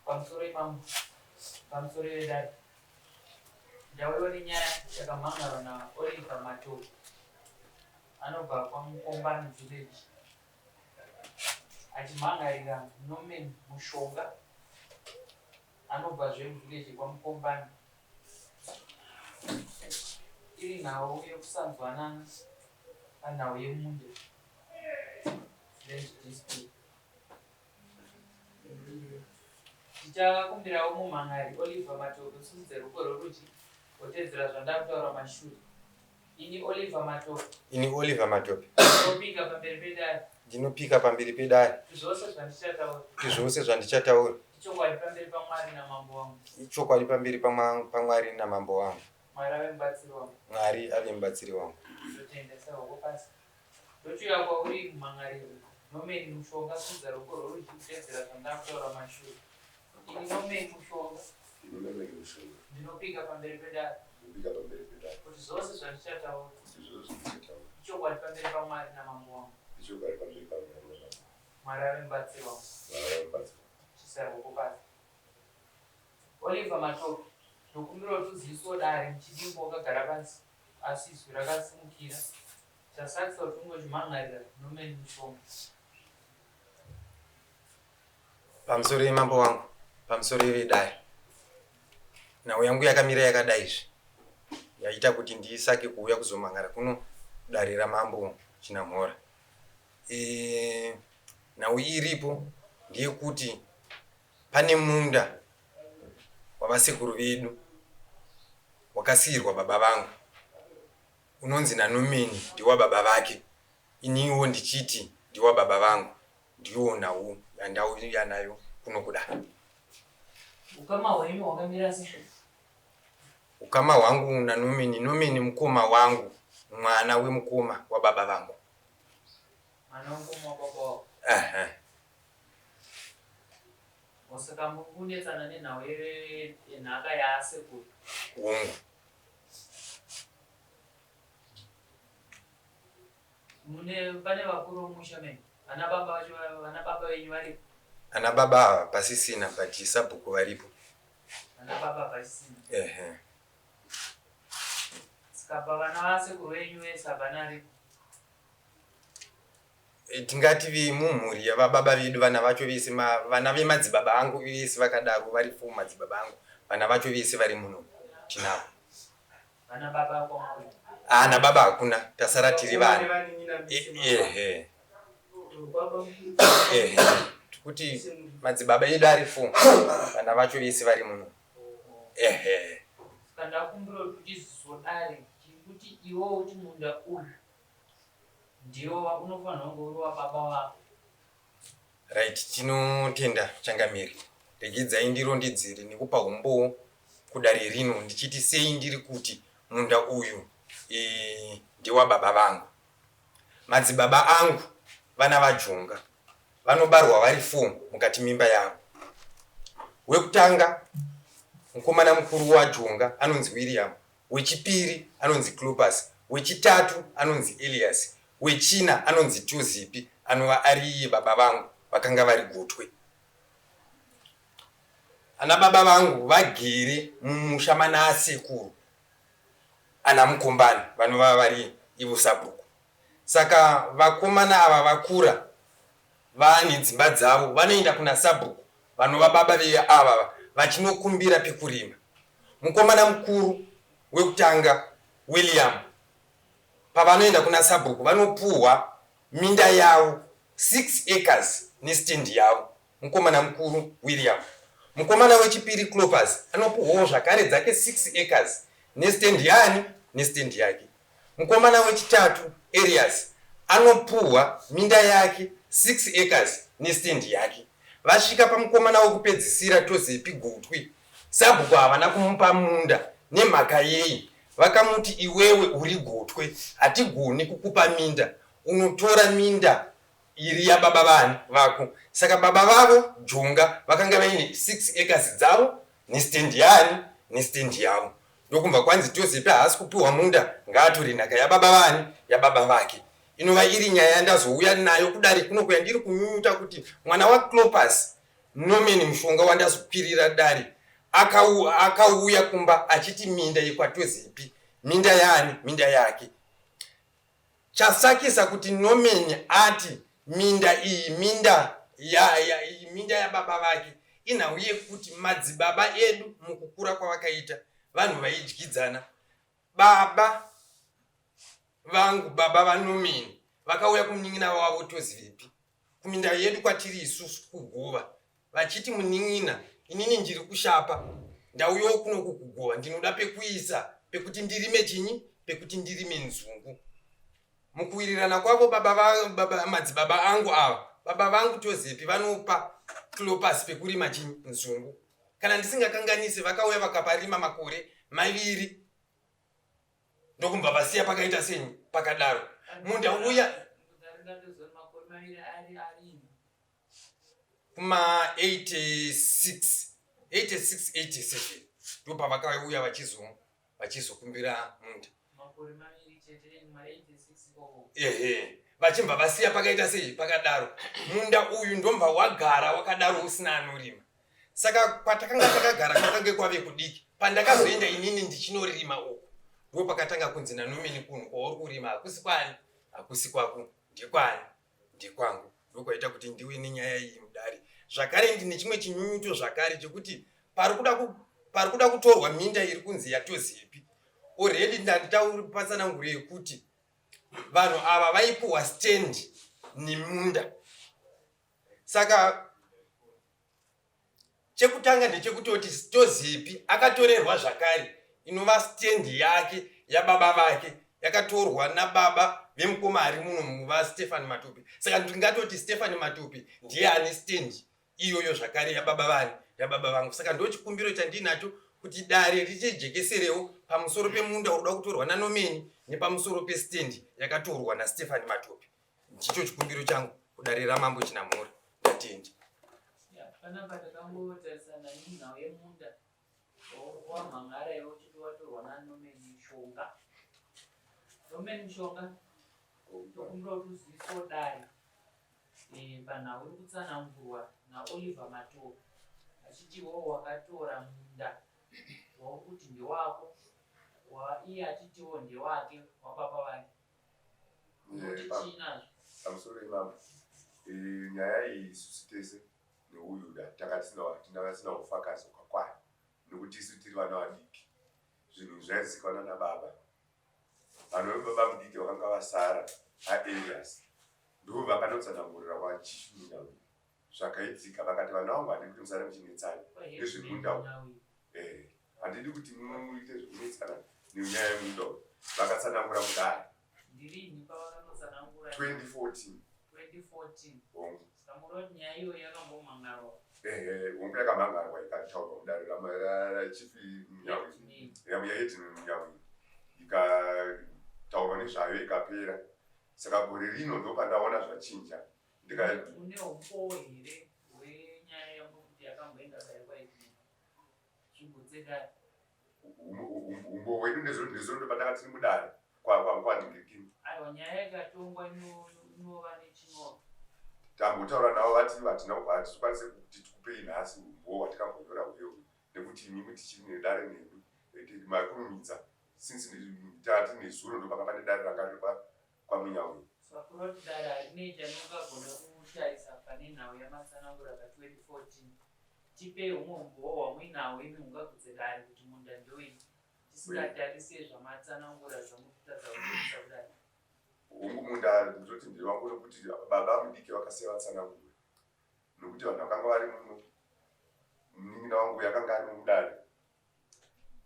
pamusoro ipamo pamusoro edare ndauyo nenyaya yakamhangana naOliver Matope anobva kwaMukombani village achimhangarira Norman Mushonga anobvazve muvillage kwaMukombani. Iri nhau yekusanzwanana panhau yemunda district. Tichakumbirawo mumhan'ari Oliver Matope kusumudze ruoko rworudyi wotedzera zvandakutaura mashure. Ini Oliver Matope. Ini Oliver Matope. Ndinopika pamberi pedare. Ndinopika pamberi pedare. Zvose zvandichataura. Zvose zvandichataura. Ichokwadi pamberi paMwari namambo wangu. Ichokwadi pamberi paMwari namambo wangu. Mwari ave mubatsiri wangu. Mwari ave mubatsiri wangu. Ndotendesa ruoko pasi. Ndochiuya kwauri mumhan'ari Norman Mushonga kusumudza ruoko rworudyi kutedzera zvandakutaura mashure. Ini Norman Mushonga. Ndinopika pamberi pedare. Kuti zvose zvandichataura. Ichokwadi pamberi paMwari namambo wangu. Mwari ave mubatsiri wangu. Chisa ruoko pasi. Oliver Matope, ndokumbira kuti uzivisewo dare muchidimbo wakagara pasi asi izwi rakasimukira. Chasakisa kuti ungochimhan'arira Norman Mushonga. Pamusoro yemambo wangu, pamusoro yedare. Nhau yangu yakamira yakadaizve. Yaita kuti ndisake kuuya kuzomhan'ara kuno dare ramambo Chinamhora. Nhau iripo ndeyekuti pane munda wavasekuru vedu wakasiyirwa baba vangu unonzi naNorman ndiwa baba vake. Iniwo ndichiti ndiwa baba vangu. Ndiwo nhau yandauya nayo kuno kudare. Ukama hwenyu hwakamira sei? Ukama hwangu naNorman, Norman mukoma wangu, mwana wemukoma wababa vangu. Mwana wemukoma wababa wako. Saka mukunetsana nenhau yenhaka yaasekuru. Hungu. Pane vakuru vomusha menyu? Vana baba venyu varipo? Ana baba pasisina but sabhuku varipo. Vana baba pasisina? Saka vana vasekuru venyu vese havana ripo? Tingati mumhuri yavababa vedu vana vacho vese vana vemadzibaba angu vese vakadaro varipo madzibaba angu. Vana vacho vese vari muno tinavo. Vana baba vako mukuru? Ana baba hakuna, tasara tiri vana. Kuti madzibaba edu aripo, vana vacho vese vari muno. Saka ndakumbira kuti uchizodare kuti iwo uti munda uyu ndiwo unofanira kunge uri wababa vako. Right, tinotenda changamiri. Regidzai ndirondedzere nekupa umbowo kudare rino ndichiti sei ndiri kuti munda uyu ndiwa baba vangu. Madzibaba angu vana vaJonga. Vanobarwa vari 4 mukati mimba yavo. Wekutanga mukomana mukuru waJonga anonzi William, wechipiri anonzi Clopas, wechitatu anonzi Elias, wechina anonzi Tuzipi, anova ari baba vangu vakanga vari gotwe. Ana baba vangu vagere mumusha mana asekuru ana Mukombani vanova vari ivo sabhuku. Saka vakomana ava vakura vane dzimba dzavo, vanoenda kuna sabhuku vanova baba veava vachinokumbira pekurima. Mukomana mukuru wekutanga William pavanoenda kuna sabhuku vanopuhwa minda yavo 6 acres nestendi yavo. Mukomana mukuru William. Mukomana wechipiri Clopas anopuhwawo zvakare dzake 6 acres nestendi yani nestendi yake. Mukomana wechitatu Elias anopuhwa minda yake 6 acres nestendi yake. Vasvika pamukomana wekupedzisira Tuzipi gotwi, sabhuku havana kumupa munda nemhaka yei. Vakamuti iwewe uri gotwe, hatigoni kukupa minda, unotora minda iri yababa vani vako. Saka baba vavo Jonga vakanga vaine 6 acres dzavo nestendi yani nestendi yavo. Ndokumva kwanzi Tuzipi haasi kupiwa munda, ngaatore nhaka yababa vani yababa vake. Inova iri nyaya yandazouya nayo kudare kuno kuya ndiri kunyunyuta kuti mwana waClopas Nomeni mushonga wandazokwirira dare akauya kumba achiti minda yekwatozipi. Minda yani? Minda yake. Chasakisa kuti Nomeni ati minda iyi minda ya baba vake inauye kuti madzibaba edu mukukura kwavakaita vanhu vaidyidzana. Baba vangu, baba vaNomeni vakauya kumun'ina wavo tozivipi kuminda yedu kwatiri isusu kuguva vachiti mun'ina, inini ndiri kushapa, ndauyawo kuno kukuguva, ndinoda pekuisa pekuti ndirime chinyi, pekuti ndirime nzungu. Mukuwirirana kwavo madzibaba angu ava, baba vangu tozipi vanopa Cleopas pekurima chinyi, nzungu. Kana ndisingakanganise vakauya vakaparima makore 2 ndokumbva vasiya pakaita senyi, pakadaro. Munda uya kuma 86 87 ndo pavakauya vachizokumbira munda. Vachimba vasiya pakaita sei, pakadaro. Munda uyu ndombva wagara wakadaro usina anorima. Saka patakanga takagara kwakange kwave kudiki. Pandakazoenda inini ndichinorima uku ndo pakatanga kunzi naNomeni kuno kwauri kurima hakusi kwani, hakusi kwako, ndikwani, ndikwangu. Ndokwaita kuti ndiwe nenyaya iyi mudare. Zvakare ndine chimwe chinyunyuto zvakare chekuti pari kuda kutorwa minda iri kunzi yaTozipi. Already ndataupasanangure yekuti vanhu ava vaipuhwa stand nemunda. Saka chekutanga ndechekutoti Tozipi akatorerwa zvakare inova stand yake yababa vake yakatorwa nababa vemukoma ari muno muva Stefan Matupi. Saka ndingatoti Stefan Matupi ndiye ane stand iyoyo zvakare yababa vangu. Saka ndo chikumbiro chandinacho kuti dare richijekeserewo pamusoro pemunda urikuda kutorwa naNomeni nepamusoro pestand yakatorwa naStefan Matupi. Ndicho chikumbiro changu kudare ramambo Chinamhura. Ndatendi. Panapa takambotarisana ninhau yemunda wamhangara iwochiti watorwa naNomeni Mushonga. Nomeni Mushonga tokumbira kuti uzivisewo dare panhau iri kutsanangurwa naOliver Matope achiti iwowo wakatora munda wauri kuti ndewako, iye achitiwo ndewake, wababa vake. Chichinazvo pamusoro imambo nyaya iyi isusu tese neuyuda takasina kufakaza kwakwana nekuti isu tiri vana vadiki. Zvinhu zvaizikanwa nababa. Vanhu vebaba mudiki vakanga vasara aElias ndo vakanotsanangurira kwaChifinda uyu zvakaitika. Vakati vanhu vangu handidi kuti musare muchinetsana nezvemunda uyu. Handidi kuti muite zvekunetsana nenyaya yemunda uyu. Vakatsanangura mudare 2014. Samuroti nyaya iyo yakambomhangarwa. Hongu yakamhangarwa ikataurwa mudare rachifi Munyawi. Yaiti Munyawi. Ikataurwa nezvayo ikapera. Saka gore rino ndo pandaona zvachinja. Une umbowo here hwenyaya yekuti yakamboenda dare kwaiti zvigodzekare. Umbowo hwedu ndezvo ndo pandanga tiri mudare kwandingirikini. Aiwa, nyaya ikatongwa inova nechinova. Tambotaura navo vati hatikwanise kuti tikupei nhasi umbowo watikambonyora hweyo nekuti imimi tichiri nedare nedu makurumidza since tati nezuro ndo panga pane dare ranga riri kwaMunyawi. Sakura kuti dare harine chanongagona kutarisa pane nhau yamatsanangura ka2014. Tipei humwe umbowo hwamuinawo imi mungagudze dare kuti munda ndoini tisingatarise zvamatsanangura zvamukutadza kuisa kudare. Hongu munda ndinoti ndiri wangu nekuti baba mudiki vakasiya vatsanangura nokuti vanhu vakanga vari muno. Munin'ina wangu yakanga ari mudare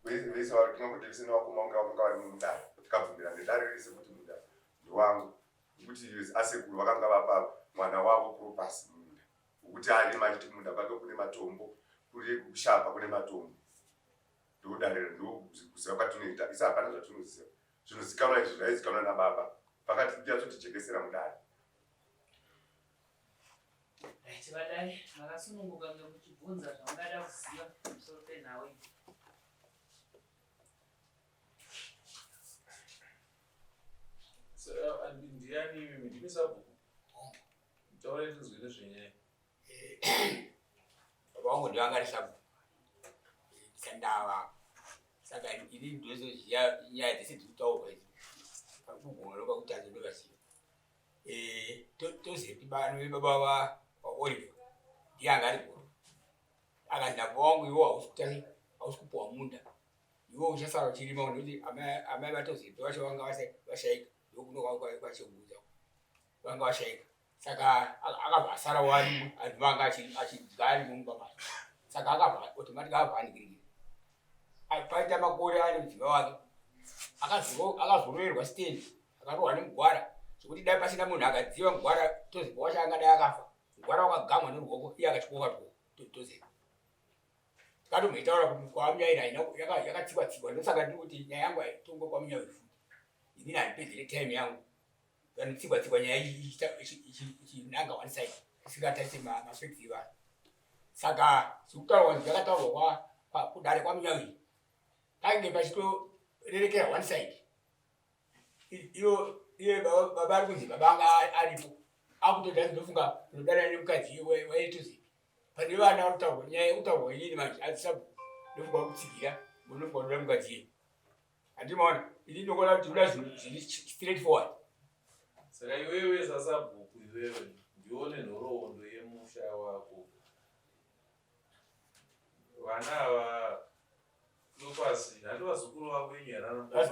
vese tinongoti vese nevakoma vanga vari mudare. Tikabvumira nedare rese kuti munda ndewangu nokuti asekuru vakanga vapa mwana wavo Cleopas munda wokuti arima achiti munda kwake kune matombo, kuri kushapa kune matombo. Ndo dare ndokuziva kwatinoita. Isa hapana zvatinoziva. Zvinozikanwa izvi zvaizikanwa nababa pakati tichazotijekesera mudare. Vadare makasununguka ngemuchibvunza zvamungada kuziva pamusoro penhau iyi. Ndiani mimi ndimisa bhuku. Taura tizwe nezvenyaya. wangu ndiwanga risabu sandawa saka ili ndozo ya tisitawo kwezi kugona kwakutazi ndovasiya tozepi banu baba wa Oliver yanga ari guru akandavo wangu iwo hausikupuwa munda iwo uchasara chirima kuti amai vatozepi vacho vanga vashaika ndokuno kwachiguza vanga vashaika saka akabva asara wani anhu vanga achidya ari mumba macho saka akabva automatic avhanikirikira paita makore ane mudzimba wake akazoroverwa stendi akarohwa nemugwara zvekuti dai pasina munhu akadziva mugwara tozepa wacho angadai akafa mugwara wakagamwa neruoko iye akachikoka tozepa tikatomboitaura kwamunyairi yakatsikwa-tsikwa ndosaka ndiri kuti nyaya yangu aitongo kwamunyairi futi inini handipedzere time yangu vanotsikwa-tsikwa nyaya ichinanga one side isingatarise maswekisi evanhu saka zvikutaurwa kuti zvakataurwa kudare kwamunyairi tange pachitorerekera one side iye baba ari kunzi baba anga aripo akutodza ndofunga ndodanana nemukadzi waitozipi pane vana varikutaurwa nyaya yekutaurwa inini manje azisabu ndofunga kutsigira ndofunga ndoda mukadzi yenu handimaona ini ndinogona kuti uda zvinhu zviri straight forward. Saka iwewe sasabhuku iwewe ndione nhoroondo yemusha wako vana ava Clopas handivazukuru vako wenyu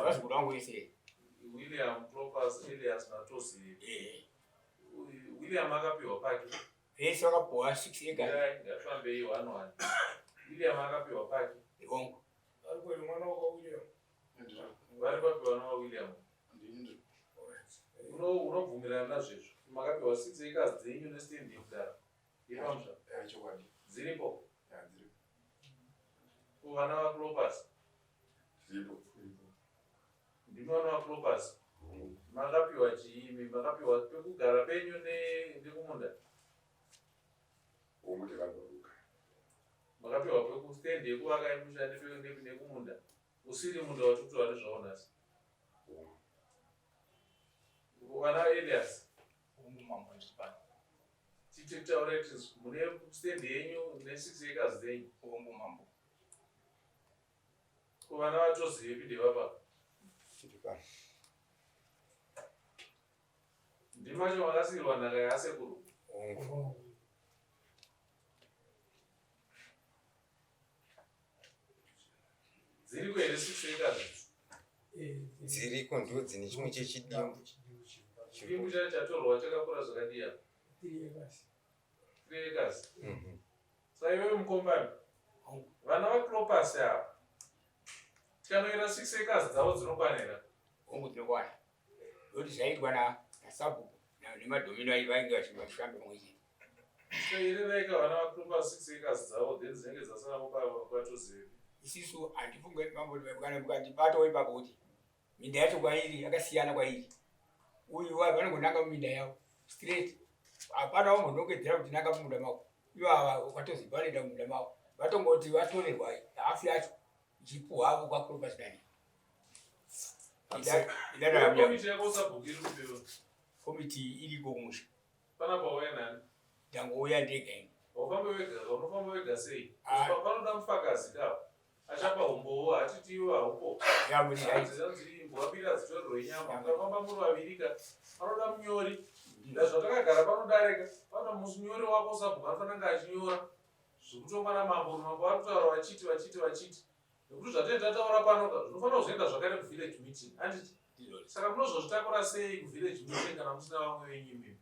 vazukuru vangu vese William Clopas, Elias Natosi. William akapiwa pake vese vakapiwa 6 acres ngafambei 1-1. William akapiwa pake iwongo ari kweli mwana wako William vari papiwa nawa William unobvumirana nazvezvo makapiwa 6 acres dzenyu nestendi yekudara yepamusha dziripo kuvana vaClopas ndimwana vaClopas makapiwa chiimi makapiwa pekugara penyu nekumunda makapiwa pekustendi yekuvaka yemusha nekumunda usiri munda watutwa nezvaonasi vana Elias titaura kuti mune stendi yenyu ne6 acres dzenyu kuvana vatozivi ndevapa ndimacho makasiyirwa nhaka yasekuru dziri kuhere 6 acres dziriko ndo dzine chimwe chechidimbu chidimbu chacho chatorwa chakakura zvakadiya 3 acres saka iwewe mukombani vana vaClopas ava tikanoira 6 acres dzavo dzinokwanira hongu dzinokwana ndokuti zvaitwa nasabu nemadomino vainge vachifamba mumwe chete irereka vana vaClopas 6 acres dzavo then dzinenge dzasara kwatozevi isisu handifunge mukandibatawo ipapo kuti minda yacho kwairi yakasiyana kwairi uyu vanongonanga muminda yavo straight hapana wambonongedzera kuti nanga mumunda mavo ivo ava ukatoziva vanoenda mumunda mavo vatongoti vatorerwa hafu yacho ichipuwa havo kwaClopas dani komiti yako usabhuku iri kupewa komiti iriko kumusha pana pauya nani ndangouya ndega ino unofamba wega sei panoda mufakazi kavo achapa umbowo hatiti iwo haupo mbwapira dzitorerwe nyama ukafamba muri vavirika panoda munyori ndazvatakagara panodarika pana munyori wako usabhuku anofananga achinyora zvekutongwa namambo mambo ari kutaura vachiti nekuti zvatee tataura pano zvinofanira kuzoenda zvakare kuvillage meeting handiti saka munozozvitakura sei kuvillage meeting kana musina vamwe venyu imimi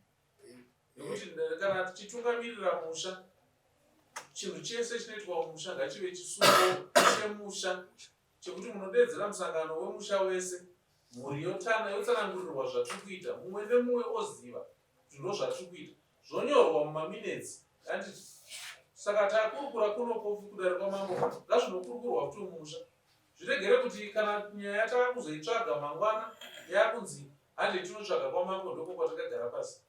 nekuti kana tichitungamirira musha chinhu chese chinoitwa mumusha ngachive chisungo chemusha chekuti munodedzera musangano wemusha wese mhuri yotsanangurirwa zvatiri kuita mumwe nemumwe oziva kuti ndo zvatiri kuita zvonyorwa mumaminetsi handiti saka takurukura kunopofu kudarika mambo ngazvinokurukurwa kuti umusha zviregere kuti kana nyaya yataka kuzoitsvaga mangwana yakunzi hande tinotsvaga kwamambo ndoko kwatakagara pasi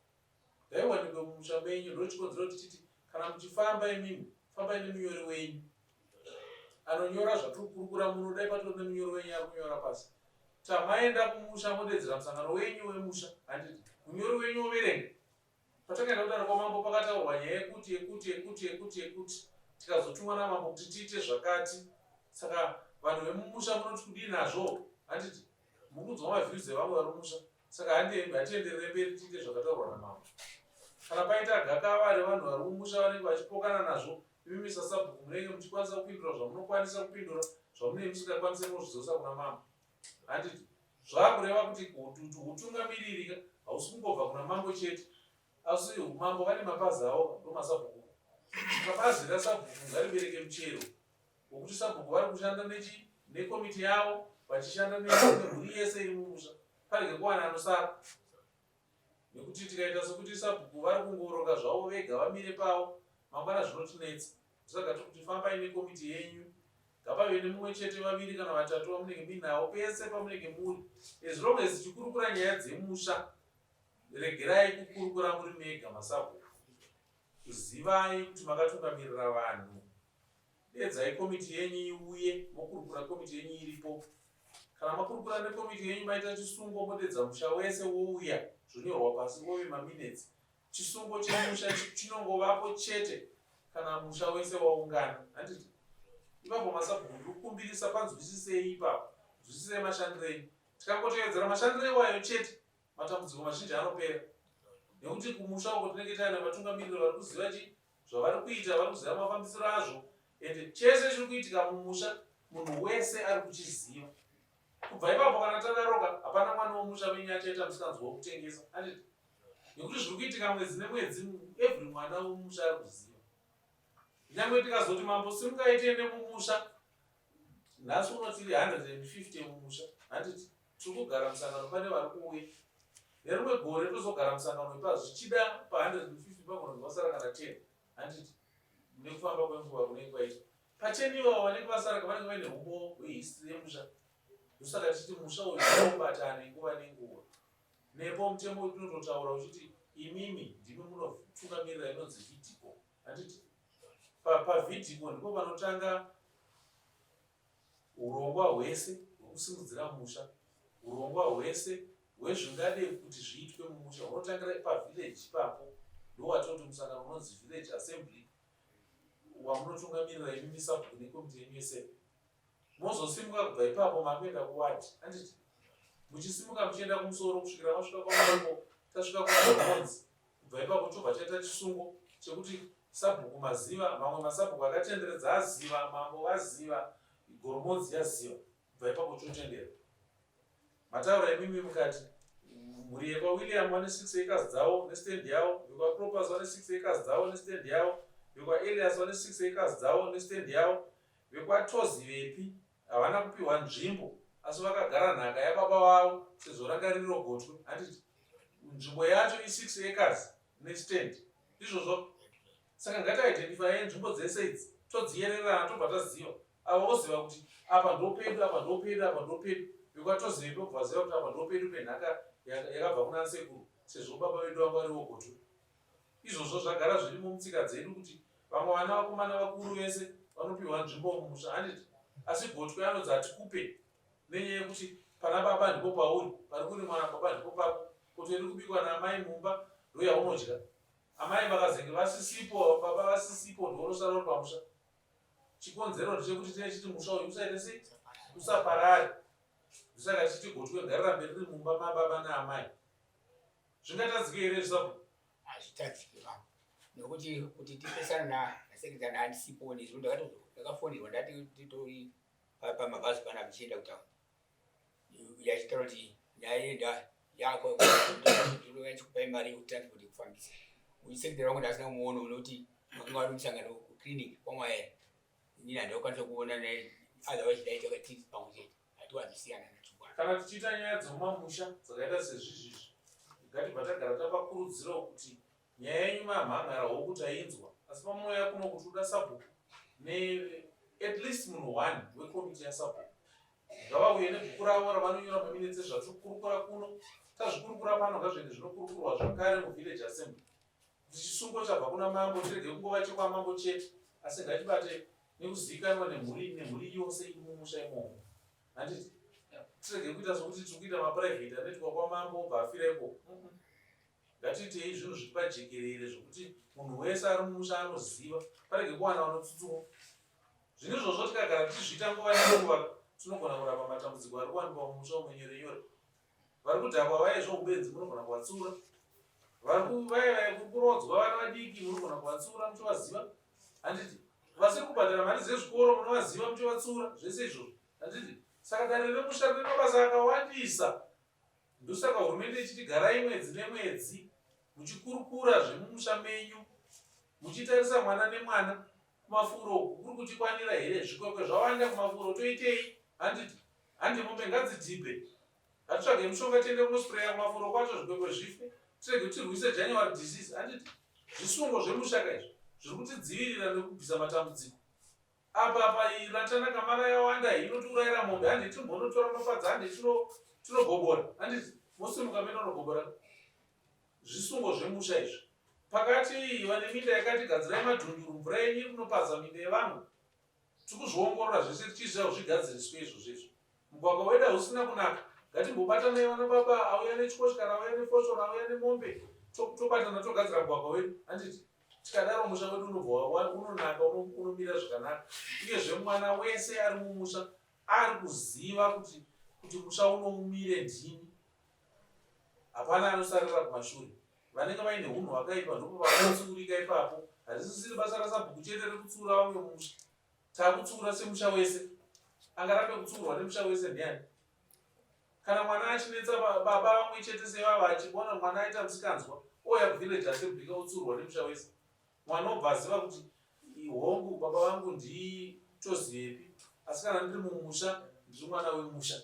ngaiwanikwe mumusha menyu ndochikonzera kuti titi kana muchifamba imimi fambai nemunyori wenyu anonyora zvatiri kurukura muno dai patone munyori wenyu ari kunyora pasi tamaenda kumusha modedzera musangano wenyu wemusha handiti munyori wenyu overenga patakaenda kudaro kwamambo pakataurwa nyaya yekuti tikazotumwa namambo kuti tiite zvakati. Saka vanhu vemumusha munoti kudii nazvo, handiti mukunzwa mavhiyuzi evamwe vari mumusha. Saka hatienderere mberi tiite zvakataurwa namambo. Kana paita gakava revanhu vari mumusha vanenge vachipokana nazvo, imi sabhuku munenge muchikwanisa kupindura zvamunokwanisa kupindura, zvamunenge musingakwanisi kuzvidzosa kuna mambo. Handiti zvakureva kuti utungamiriri hausi kungobva kuna mambo chete, asi mambo vane mapazi avo ndomasabhuku. Bazi rasabhuku ngaribereke muchero wokuti sabhuku vari kushanda nekomiti yavo, vachishanda nemhuri yese iri mumusha, parege kuwana anosara. Nekuti tikaita sokuti sabhuku vari kungoroka zvavo vega vamire pavo, mangwana zvinotinetsa. Saka kuti fambai nekomiti yenyu, ngapave nemumwe chete, vaviri kana vatatu vamunenge muinavo pese pamunenge muri. As long as tichikurukura nyaya dzemusha, regerai kukurukura muri mega masabhuku. Kuzivai kuti makatungamirira vanhu. Dedzai komiti yenyu iuye, mokurukura komiti yenyu iripo. Kana makurukura nekomiti yenyu maita chisungo, modedza musha wese wouya, zvonyorwa pasi wove maminutes. Chisungo chemusha chinongovapo chete kana musha wese waungana. Handiti ipapo masabhuku ndikukumbirisa panzwisisei ipapo, nzwisisei mashandiro enyu. Tikangoteedzera mashandiro ewayo chete, matambudziko mazhinji anopera. Nekuti kumusha uko tinenge taina vatungamiriri vari kuziva zvavari kuita, vari kuziva mafambisiro azvo, ende chese chiri kuitika mumusha munhu wese ari kuchiziva. Kubva ipapo kana tadaroka, hapana mwana womusha wenyu achaita musikanzwa wokutengesa. Handiti nekuti zviri kuitika mwedzi nemwedzi, every mwana womusha ari kuziva. Nyangwe tikazoti mambo simungaitende mumusha, nhasi unotiri 150 mumusha, handiti tiri kugara musangano pane vari kuuya. Nerimwe gore tozogara musangano ipa zvichida pa150 pagona vasara kana 10. Handiti nekufamba kwenguva kunenge kwaita pa10 ivavo vanenge vasara vanenge vaine umbo hwehistory yemusha. Ndosaka tichiti musha uyu unobatane nguva nenguva. Nepo mutemo tinototaura uchiti imimi ndimi munotungamirira inonzi vidhiko. Handiti pavidhiko ndipo panotanga urongwa hwese hwekusimudzira musha, urongwa hwese hwezvingade kuti zviitwe mumusha unotangira pavillage ipapo. Ndowatoti musangano unonzi village assembly, wamunotungamirira imimi sabhuku nekomiti yenyu yese. Mozosimuka kubva ipapo makuenda kuwadi. Handiti muchisimuka muchienda kumusoro kusvikira masvika kwamambo, tasvika kugoromodzi. Kubva ipapo chobva chaita chisungo chekuti sabhuku maziva, mamwe masabhuku akatenderedza aziva, mambo vaziva, goromodzi yaziva. Kubva ipapo chotendera. Mataura imimi mukati mhuri yekwaWilliam vane 6 acres dzavo nestand yavo, yekwaCroppers vane 6 acres dzavo nestand yavo, yekwaElias vane 6 acres dzavo nestand yavo, vekwatozi vepi havana kupiwa nzvimbo asi vakagara nhaka yababa vavo sezvo ranga riri rogotwe. Handiti nzvimbo yacho i6 acres nestand izvozvo. Saka ngatiidentify nzvimbo dzese idzi, todziyererana tobva taziva. Avo voziva kuti apa ndopedu, apa ndopedu, apa ndopedu. Vekwatozi vepi vobva vaziva kuti apa ndopedu penhaka yakabva kuna sekuru, sezvo baba vedu vanga vari vogotwe. Izvozvo zvagara zvirimo mutsika dzedu kuti vamwe vana vakomana vakuru vese vanopiwa nzvimbo mumusha. Handiti asi gotwe anodzi hatikupe nenyaya yekuti pana baba ndipo pauri, pari kurimwa nababa ndipo pako. Kuti iri kubikwa naamai mumba ndoyaunodya. Amai vakazenge vasisipo, baba vasisipo, ndorosara uri pamusha. Chikonzero ndechekuti tinechiti musha uyu usaite sei, usaparare. Ndosaka tichiti gotwe ngarira mberi riri mumba mababa naamai. Zvingatadzike here zvisabhuku? Hazvitadzike vanhu. Nokuti kuti tipesana nasekretari handisipo nezvo ndakafonirwa ndati titori pamabhazi pana muchienda kutaura. Yachitaura kuti ndaenda yako ndinokupai mari yekutransport yekufambisa. Uchisekretari wangu ndasina kumuona unoti makanga vari musangano clinic kwamwaera. Inini handakwanisa kuona naye otherwise ndaita tiri pamwe chete. Hatiwadzisiyana nachingwana. Kana tichiita nyaya dzemumamusha dzakaita sezvizvizvi, ngatibva tagara tapakurudzirawo kuti nyaya yenyu mamhangara wokuti ainzwa, asi pamunouya kuno kuti uda sabhuku at least munhu 1 wekomiti yasabhuku ngavauye nebhuku ravo ravanonyora paminitsi zvatirikurukura kuno. Tazvikurukura pano ngazvende zvinokurukurwa zvakare muvillage assembly. Kuti chisungo chabva kuna mambo tirege kungova chekwamambo chete, asi ngatibate nekuzivikanwa nemhuri yose iri mumusha imomo. Handiti tirege kuita sokuti tiri kuita maprivate anoitwa kwamambo obva afirepo. Ngatiitei zvinhu zviri pajekerere zvokuti munhu wese ari mumusha anoziva, parege kuwana vanotsutsuma. Zvino izvozvo tikagara tichizviita nguva nenguva, tinogona kurapa matambudziko ari kuwanikwa mumusha umenyore-nyore. Vari kudhakwa vaye zvoubenzi munogona kuvatsura. Vari kurodzwa vana vadiki munogona kuvatsura muchivaziva. Handiti vasiri kubhadhara mari dzezvikoro munovaziva muchivatsura. Zvese izvozvo handiti. Saka danho remusha rine mabasa akawandisa. Ndosaka hurumende ichiti garai mwedzi nemwedzi muchikurukura zvemumusha menyu, muchitarisa mwana nemwana kumafuro kuri kuchikwanira here. Zvikwekwe zvawanda kumafuro, toitei? Handiti handimombe ngadzidhibhe. Hatitsvage mushonga tiende kunospreya kumafuro kwacho zvikwekwe zvife. Tirege tirwise January disease. Handiti zvisungo zvemushaka izvi zviri kutidzivirira nekubvisa matambudziko. Apa ratanaka mara yawanda inotiurayira mombe. Handiti timbondotora mapadza, handiti tinogobora. Handiti mosimuka menonogobora. Zvisungo zvemusha izvi. Pakati vane minda yakati gadzirai madhunduru, mvura yenyu iri kunopadza minda yevamwe. Tikuzviongorora zvese tichizviziva zvigadziriswe izvozvo izvo. Mugwagwa wedu hausina kunaka. Ngatimbobatanai vana baba, auya nechikoshikara, auya nefoshoro, auya nemombe. Tobatana togadzira mugwagwa wedu. Handiti tikadaro musha wedu unobva unonaka, unomira zvakanaka. Uyezve mwana wese ari mumusha ari kuziva kuti musha unomire ndini. Hapana anosarira kumashure. Vanenge vaine hunhu hwakaipa ndipo vakatsurika ipapo. Hazisisiri basa rasabhuku chete rekutsura vamwe musha. Takutsura semusha wese. Angarambe kutsurwa nemusha wese ndiani? Kana mwana achinetsa baba vamwe chete sevava achibona mwana aita musikanzwa, ouya kuvhileji asebhika utsurwa nemusha wese. Mwana obva aziva kuti hongu baba vangu nditozivepi, asi kana ndiri mumusha ndiri mwana wemusha.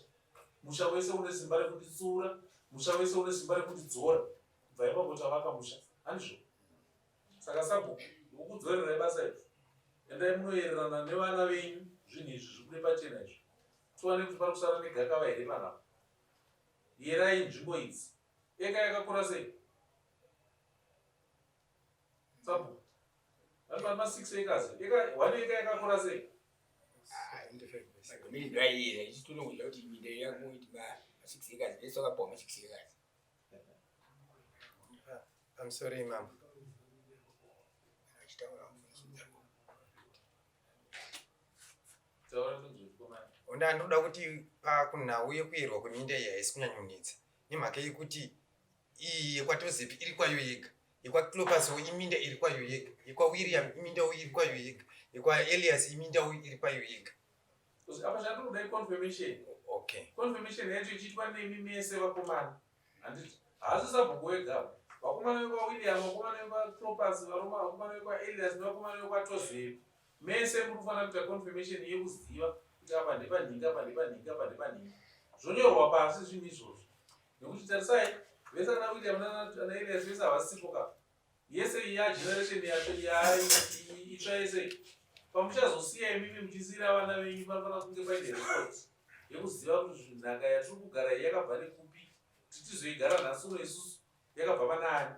Musha wese une simba rekunditsura, musha wese une simba rekundidzora. Kubva ipapo tavaka musha. Handizvo? Saka sabhuku ndikukudzorirai basa iri. Endai munoererana nevana venyu zvinhu izvi zvikude pachena izvi. Tiwane kuti pari kusara negakava here panapa. Yerai nzvimbo idzi. Eka yakakura sei? Sabhuku. Vana 6 acres. Eka 1 eka yakakura sei? Mimi ndaiira ichitonongoita kuti minda yangu iti 6 acres ndese wakapoma 6 acres. I'm sorry, ma'am. Onda ndoda kuti pakunhau yekuerwa kweminda iyi haisi kunyanyonetsa. Nemhaka yekuti iyi yekwatozipi iri kwayo yega. Yekwaklopaso iminda iri kwayo yega. Yekwawilliam iminda iri kwayo yega. Yekwaelias iminda iri kwayo yega. Apa chandinodai confirmation. Okay. Confirmation yacho ichiitwa nemi mese vakomana. Handiti haasi sabhuku wega. Vakomana vekwaWilliam, vakomana vekwaClopas, vakomana vekwaElias nevakomana vekwatozepi. Mese muri kufanira kuita confirmation yekuziva kuti apa ndepanhingi, apa ndepanhingi, apa ndepanhingi. Zvonyorwa pasi zvinhu izvozvo. Nekuti tarisai, vese ana William nana Elias vese havasipo kapa. Yese iya generation itsva yese. Pamuchazosiya imimi muchisiyira vana venyu panofanira kunge paine report yekuziva kuti nhaka yatiri kugara iyi yakabva nekupi, kuti tizoigara nhasi uno isusu yakabva pana ani,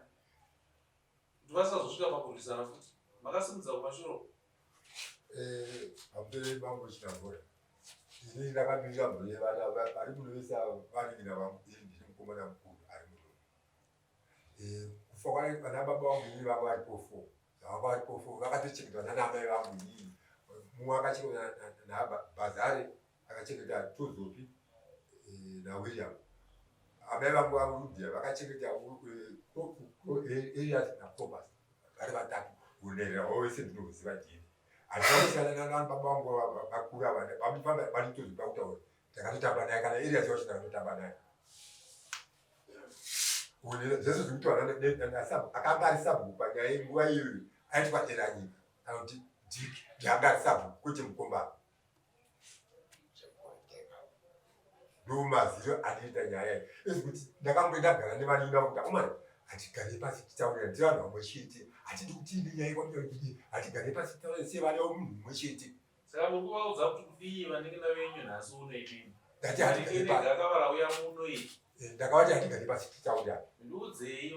kuti vasazosvika pakurwisana futi. Makasimudza kumashuro. Hamtore bangu chinambora. Ini ndakamirira mbuye vana vari munovesa vaningira vangu ndiri mukomana mukuru ari murume. Kufa kwari vana baba vangu ini vanga varipo 4. Vanga varipo 4 vakatochengeta nanamai vangu ini. Mumwe akachengeta naBazare, akachengeta Tozopi naWilliam. Amai vangu varudia vakachengeta Elias naClopas. Vari vatatu kunerera wose ndinoziva ndini. Andisiyana nana baba vangu vakura vana vanitozipa kutaura. Takatotamba naye kana Elias wachina kutotamba naye. Kunerera zvese zvikuitwa naSabu akanga ari Sabu panyaya yenguva iyoyo aiti kwaEranyi anoti Dick ndanga ari Sabu kwete mukomana. Ndomazivo anoita nyaya iyi. Ezikuti ndakamboenda gara nevanina kuti akomana hatigare pasi titaurira ndivanhu vamwe chete. Hatidi kuti nyaya kwamira kuti hatigare pasi titaurira sevana vomunhu mumwe chete. Saka muri kuvaudza kuti kudii vanengana venyu nhasi uno imimi. Ndati hatigare pasi. Gakava rauya muno iyi. Ndakavati hatigare pasi titaurira. Ndiudzei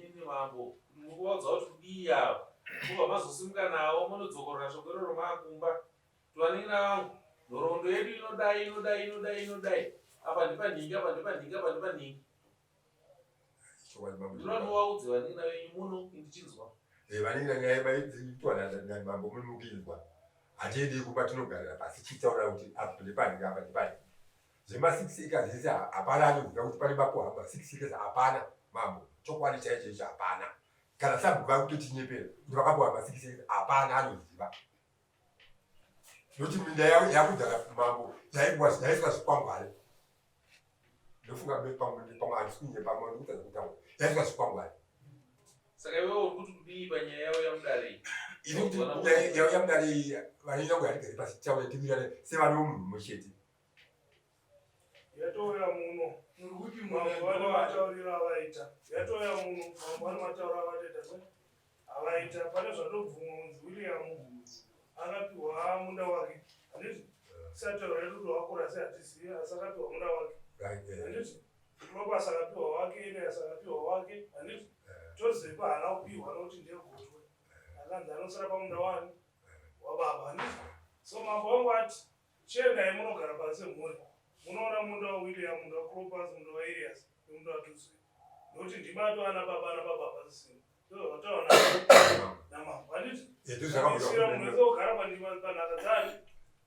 nini mambo. Muri kuvaudza kuti kudii ava. Kubva mazosimuka navo munodzokorora shoko iroro maakumba. Tivanengana vangu. Nhoroondo yedu inodai. Apa ndepanhingi, apa ndepanhingi, apa ndepanhingi. Ndinowaudza vanina venyu muno ndichinzwa. Vanina nyaya maitwa na mambo munukizwa. Atidi kupatinogarira pasi chitaura kuti apo ndipani apa ndipani. Zima 6 acres hapana ndokuda kuti pali bapo hapa 6 acres hapana mambo. Chokwadi chaicho hapana. Kana sabu vakutinyepera. Kuti vakapo hapa 6 acres hapana anoziva. Noti minda yakudhara mambo yaiswa zvikwangwari. Ndofunga pamwe handisikunye pamwe ndikutadza kutaura. Yaiswa zvikwangwari. Saka iwewe uri kuti kudii panyaya yavo yamudare? Yamudare vanina kuyatigari pasi chavo yatimirane sevanomusheti. Yatoya muno. Nurikuti mambo vane vataurira avaita. Yatoya muno mambo vane vataura avataita. Avaita pane zvandobvumwa munzi William akapiwa munda wake. Handiti? Sataura yedu kuti wakura sehatisiyi asi akapiwa munda wake. Handiti? Clopas akapiwa wake, Elias akapiwa wake. Handiti? Josefa haana kupiwa nokuti ndegotwe. Akanzi anosara pamunda wani wababa. Handiti? So mambo vangu ati chiendai munogara pasi mhuri. Munoona munda waWilliam, munda waClopas, munda waElias, munda waTusi. Nokuti ndibato ana baba nababa pasisina. So wataona namambo. Handiti? Sira munhu ogara panhaka dzani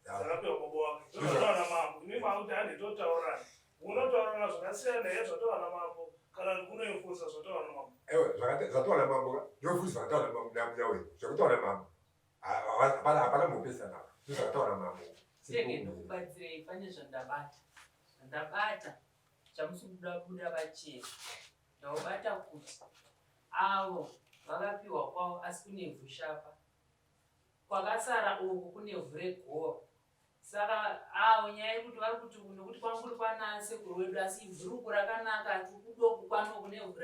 dzakapiwa baba wake. So wataona mambo. Ini makuti handitotaurana. Unotaurana zvakasiyana nezvataura namambo. Kana kunoenforsa zvataura namambo. Zvataura namambo ndofuti zvataura namambo namunyawe. Zvakutaura namambo. Hapana mupesana. Zvataura namambo. Senge ndikubatsirei pane zvandabata chamusubuda vachena. Ndaubata kuti avo vakapiwa kwavo asi kunevhu shapa. Kwakasara uku kunevhu regowa. Saka avo nyaya yekuti vari kuti nokuti kwanguri pana sekuru wedu asi ivhuruku rakanaka kudoku kwano kunevhu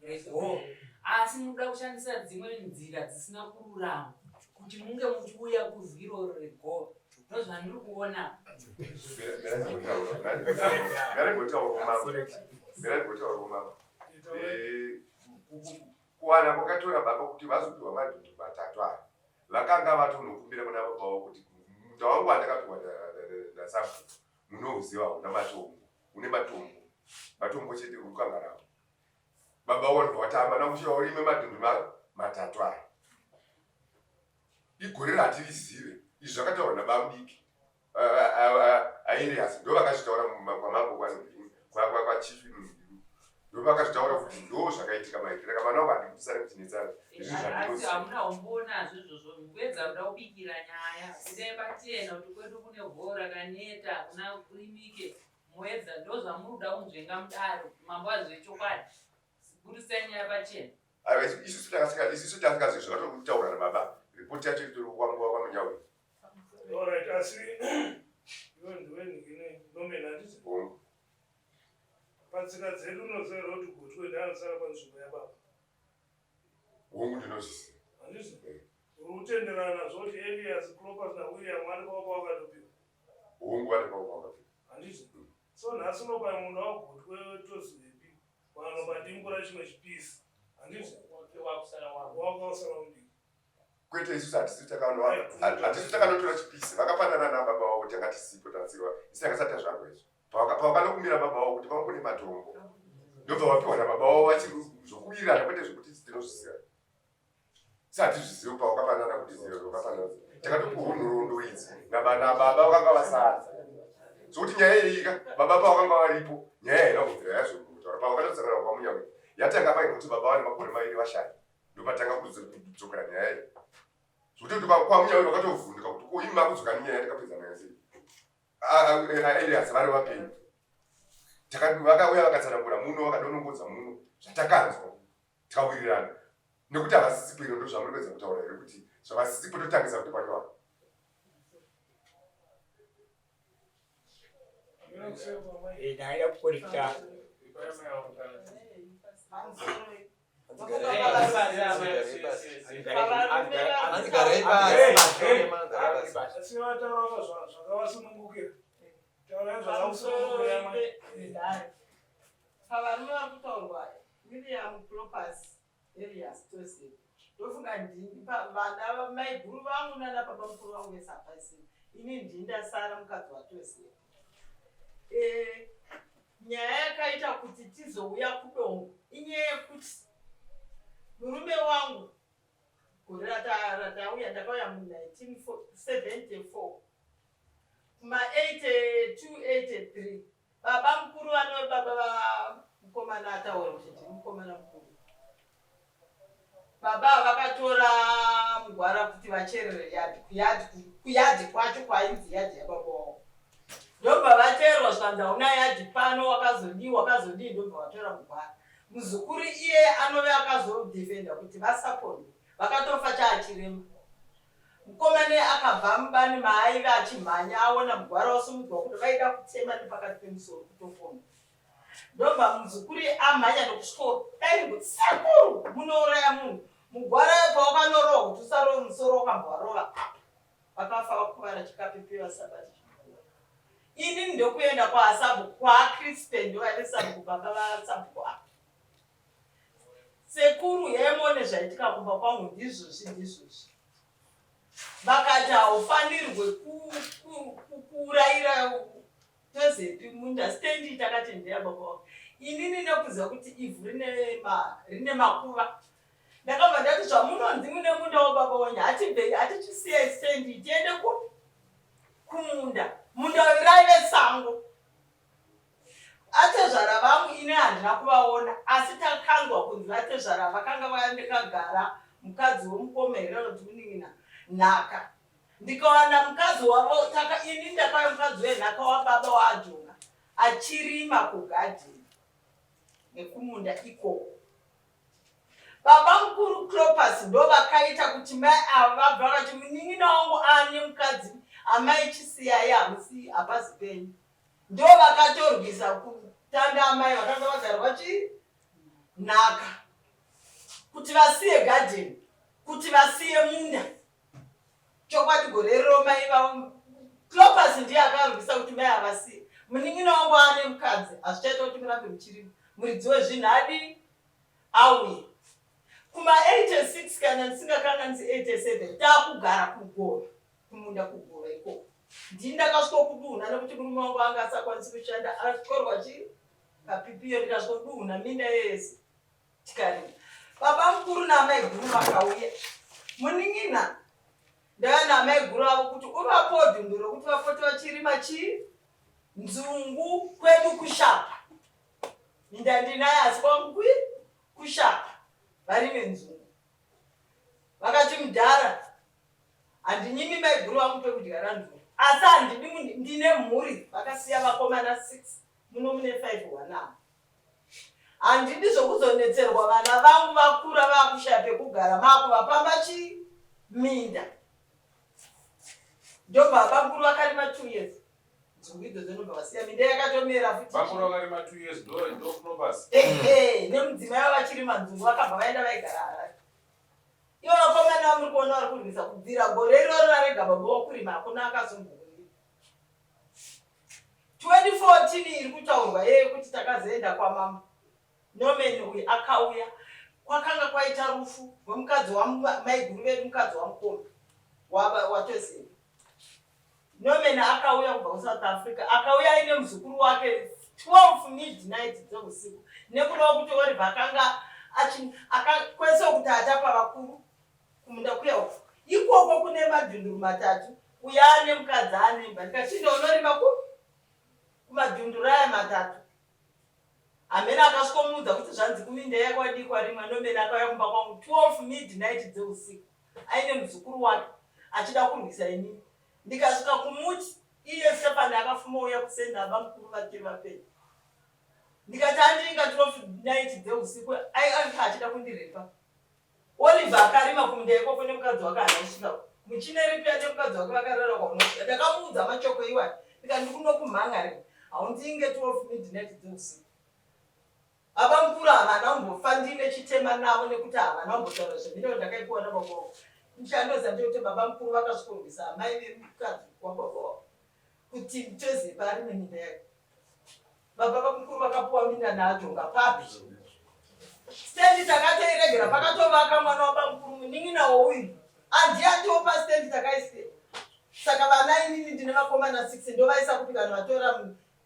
regowa. Asi munoda kushandisa dzimwe nzira dzisina kururama kuti munge muchiuya kuvhiro regowa. Ndozvandiri kuona. Kuwana kwakatora baba kuti vazopiwa madhonzo matatu aya. Vakanga vatonokumbira kuna baba wavo kuti munda wangu wandakapiwa naSabu munoziva una matombo. Une matombo. Matombo chete urukangarawo. Baba wavo watama nakushiwa urime madhonzo matatu aya. Igore ratirizive. Izvi zvakataurwa nababa diki. Elias ndo vakazvitaura kwamambo kwachief ndo vakazvitaura kuti ndo zvakaitika maitiro. Kana mwana wangu andikutisa kuchinetsana. Asi hamuna umboonazvo izvozvo. Mupedza muda kubikira nyaya. Kudai pachena kuti kwedu kune vhoo rakaneta kuna kurimike. Muedza ndo zvamunoda kunzvenga mudaro. Mambo azvechokwadi. Burisai nyaya pachena. Isusu takasingazvi zvakatotaura nababa. Ripoti yacho itori kwamunyawe. Alright, asi iwe ndiwe ndingine nomena handiti? Patsika dzedu unoziva kuti gotwe ndianosara panzvimbo yababa. Hongu ndinozviziva. Handiti? Uri kutenderana zvoti Elias, Clopas naWilliam vane kwako wakatopiwa. Hongu vane kwako wakatopiwa. Handiti? So nhasi unopa munda wagotwe tozivepi panopa ndimbura chimwe chipisi. Handiti? Wakusara mudiki. Kwete isusu hatisi takanotora chipisi. Vakapanana nababa wavo kuti angatisipo tatsirwa. Isi akasati zvako izvo. Pavakanokumbira baba wavo kuti vangone matombo. Ndobva vapiwa nababa wavo vachiri zvokuwirirana kwete zvokuti tinozviziva. Isi hatizvizivi pavakapanana kuti zivo vakapanana. Takatopiwa nhoroondo idzi. Nababa vakanga vasadza. Zvokuti nyaya iyi baba pavakanga varipo nyaya haina kubvira yazvokutaura. Pavakatosangana kwamunyawe yatanga vaina kuti baba vane makore mairi vashaya. Ndopatanga kudzokera nyaya iyi. Zvokuti kwamunyawe vakatovhunduka kuti ima kudzoka nenyaya yatakapedza nayo sei. Elias vari vapenyu. Vakauya vakatsanangura muno vakadonongodza muno zvatakanzwa tikawirirana. Nekuti havasisipo ino ndo zvamuripedza kutaura here kuti zvavasisipo totangisa kuti panywana. Ndaida kukorita. Pavarume vakutaurwa William, Clopas, Elias, Joseph. Ndofunga ndini vana mai guru vangu nana baba mukuru vangu vesapaisini. Ini ndini ndasara mukadzi waTosefa. nyaya yakaita kuti tizouya kudongo inyaya yekuti murume wangu gore ratauya ndakauya mu1974 kuma82-83 baba mukuru baba mukomana ataura kuti ndiri mukomana mukuru. Baba vakatora mugwara kuti vacherere kuyadhi kwacho kwainzi yadhi yababa wavo. Ndobva vateerwa zvanzi una yadhi pano wakazodii ndobva vatora mugwara. Muzukuru iye anove akazodhifenda kuti vasaponi vakatofa chaachirema. Mukomane akabva mubani maaive achimhanya aona mugwara wasimudzwa kuti vaida kutema nepakati pemusoro kutofona. Ndobva muzukuru amhanya nokusvika dai kuti sekuru munouraya munhu. Mugwara pawakanyorowa kuti usarove musoro wakamborova vakafa vakuvara chikapipiwa sabati. Ini ndokuenda kwaSabhuku kwaKrispe ndovane Sabhuku baba vaSabhuku apa. Sekuru yemone zvaitika kumba kwangu ndizvozvi. Vakati haufanirwe kuurayira Josepi mundastendi takati ndeya baba wako. Inini nekuziva kuti ivhu rine makuva. Ndakabva ndati zvamunonzi mune munda wababa wenyu hatichisiye stendi tiende kumunda. Munda raive sango. Atezvara vangu ine handina kuvaona asi takanzwa kunzi vatezvara vakanga vakagara mukadzi womukomerera kuti kuningina nhaka. Ndikawana mukadzi wavo ini ndakauya mukadzi wenhaka wababa waAjonga achirima kugadheni nekumunda ikoko. Baba mukuru Clopas ndo vakaita kuti mai ava vabva vakati munin'ina wangu ane mukadzi amai chisiyayi hamusi hapazi penyu. Ndo vakatorwisa kutanda amai vakanga vagarwa nhaka kuti vasiye gadheni, kuti vasiye munda. Chokwadi gore rero mai vavo Clopas ndiye akarwisa kuti mai havasiye. Munin'ina wangu ane mukadzi hazvichaita kuti murambe muchirima. Muridzi wezvinhadi auye. Kuma 86 kana ndisingakanganisi 87 taakugara kugora kumunda kugora ikoko. Ndini ndakasvika kudunha nekuti murume wangu anga asakwanisi kushanda atyorwa kapipiyo ndikasvika kudunha minda yese tikarima. Baba mukuru naamai guru vakauya. Munin'ina ndava naamai guru avo kuti uvapo dhundu rokuti vapote vachirima nzungu kwedu kushapa. Minda ndinaye asi kwangu kushapa. Varime nzungu. Vakati mudhara handinyimi mai guru vangu pekudyara nzungu. Asi handidi ndine mhuri vakasiya vakomana 6 muno mune 5 wanavo. Handidi zvokuzonetserwa vana vangu vakura vakushaya pekugara makuvapamba minda. Ndo baba mukuru vakarima 2 years. Nzungu idzodzo ndobva vasiya minda yakatomera futi. Vakuru vakarima 2 years ndo kunobasa. Nemudzimai vachirima nzungu vakabva vaenda vaigara Harare. Ivo vakomana muri kuona vari kurwisa kubvira gore iroro rarega baba wokurima hakuna akazombourima. 2014 iri kutaurwa yeye kuti takazoenda kwamama. Nomeni uyu akauya. Kwakanga kwaita rufu rwemukadzi wamai guru vedu mukadzi wamukoma watoseni. Nomeni akauya kubva kuSouth Africa. Akauya aine muzukuru wake 12 midnight dzeusiku. Nekureva kuti Oliver akanga akakwese kuti atapa vakuru kumunda kuya uku. Ikoko kune madhunduru matatu. Uya ane mukadzi anemba. Ndikati unorima kumadhunduru aya matatu. Amene akasvikomuudza kuti zvanzi kuminda yakwadikwa rimwe. Nomeni akauya kumba kwangu 12 midnight dzeusiku. Aine muzukuru wake achida kurwisa inini. Ndikasvika kumuti iye Stefani akafuma uya kusenda baba mukuru vachiri vapedza. Ndikati handinga 12 night dzeusiku anga achida kundirepa. Oliver akarima kumunda ikoko nemukadzi wake haasvika. Muchina ripi ane mukadzi wake vakarara kwamunosvika. Ndakamuudza machoko iwayo. Ndikati ndikunokumhanga rimwe. Haundinge 12 midnight dzeusiku. Baba mukuru havana kumbofa ndine chitema navo nekuti havana kumbotaura zvemiro ndakaipiwa nababa wavo. Nchandoziva ndekuti baba mukuru vakasvikorwisa amai vemukadzi wababa wavo kuti Josepi arime minda yake. Baba mukuru vakapuwa minda naAjonga papi. Stendi takateiregera pakatovaka mwana wababa mukuru munin'ina wouyu. Handiyatopa stendi takaisiya. Saka vana inini ndine vakomana 6 ndovaisa kuti kana vatora